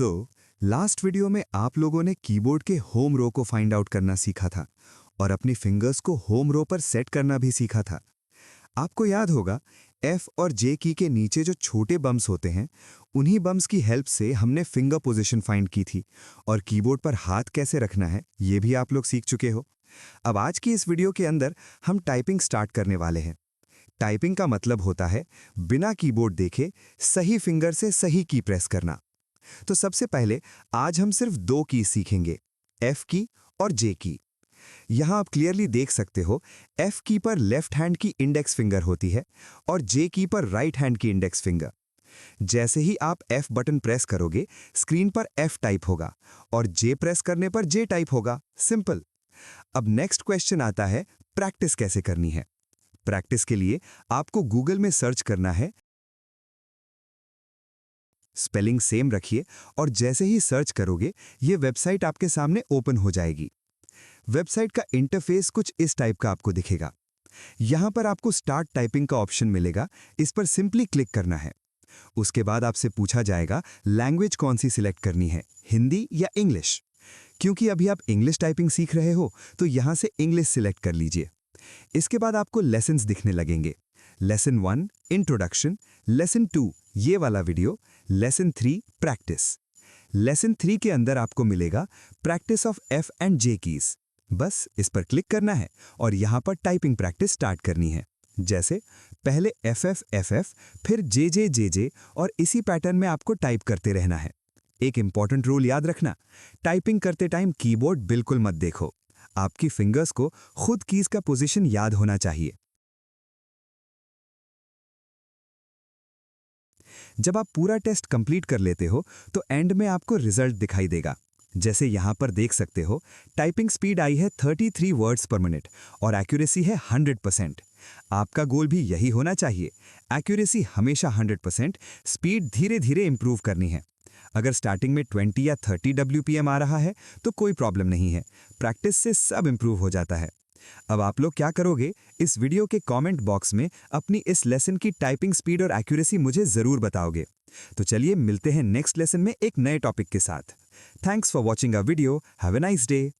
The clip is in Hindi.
लास्ट वीडियो में आप लोगों ने कीबोर्ड के होम रो को फाइंड आउट करना सीखा था और अपनी फिंगर्स को होम रो पर सेट करना भी सीखा था। आपको याद होगा F और J की के नीचे जो छोटे बम्स होते हैं, उन्हीं बम्स की हेल्प से हमने फिंगर पोजीशन फाइंड की थी और कीबोर्ड पर हाथ कैसे रखना है ये भी आप लोग सीख चुके हो। अब आज की इस वीडियो के अंदर हम टाइपिंग स्टार्ट करने वाले हैं। टाइपिंग का मतलब होता है बिना कीबोर्ड देखे सही फिंगर से सही की प्रेस करना। तो सबसे पहले आज हम सिर्फ दो की सीखेंगे, F की और J की। यहां आप क्लियरली देख सकते हो F की पर लेफ्ट हैंड की इंडेक्स फिंगर होती है और J की पर राइट हैंड की इंडेक्स फिंगर। जैसे ही आप F बटन प्रेस करोगे स्क्रीन पर F टाइप होगा और J प्रेस करने पर J टाइप होगा। सिंपल। अब नेक्स्ट क्वेश्चन आता है प्रैक्टिस कैसे करनी है। प्रैक्टिस के लिए आपको गूगल में सर्च करना है, स्पेलिंग सेम रखिए और जैसे ही सर्च करोगे ये वेबसाइट आपके सामने ओपन हो जाएगी। वेबसाइट का इंटरफेस कुछ इस टाइप का आपको दिखेगा। यहां पर आपको स्टार्ट टाइपिंग का ऑप्शन मिलेगा, इस पर सिंपली क्लिक करना है। उसके बाद आपसे पूछा जाएगा लैंग्वेज कौन सी सिलेक्ट करनी है, हिंदी या इंग्लिश। क्योंकि अभी आप इंग्लिश टाइपिंग सीख रहे हो तो यहां से इंग्लिश सिलेक्ट कर लीजिए। इसके बाद आपको लेसन्स दिखने लगेंगे। लेसन 1 इंट्रोडक्शन, लेसन 2 ये वाला वीडियो, लेसन 3 प्रैक्टिस। लेसन 3 के अंदर आपको मिलेगा practice of F and J keys. बस इस पर क्लिक करना है और यहां पर टाइपिंग प्रैक्टिस स्टार्ट करनी है। जैसे पहले FF FF फिर JJ JJ और इसी पैटर्न में आपको टाइप करते रहना है। एक इंपॉर्टेंट रूल याद रखना, टाइपिंग करते टाइम कीबोर्ड बिल्कुल मत देखो। आपकी फिंगर्स को खुद कीज का पोजीशन याद होना चाहिए। जब आप पूरा टेस्ट कंप्लीट कर लेते हो तो एंड में आपको रिजल्ट दिखाई देगा। जैसे यहां पर देख सकते हो टाइपिंग स्पीड आई है 33 वर्ड्स पर मिनट और एक्यूरेसी है 100%। आपका गोल भी यही होना चाहिए, एक्यूरेसी हमेशा 100%, स्पीड धीरे धीरे इंप्रूव करनी है। अगर स्टार्टिंग में 20 या 30 WPM आ रहा है तो कोई प्रॉब्लम नहीं है, प्रैक्टिस से सब इंप्रूव हो जाता है। अब आप लोग क्या करोगे, इस वीडियो के कमेंट बॉक्स में अपनी इस लेसन की टाइपिंग स्पीड और एक्यूरेसी मुझे जरूर बताओगे। तो चलिए मिलते हैं नेक्स्ट लेसन में एक नए टॉपिक के साथ। Thanks for watching a video. Have a nice day.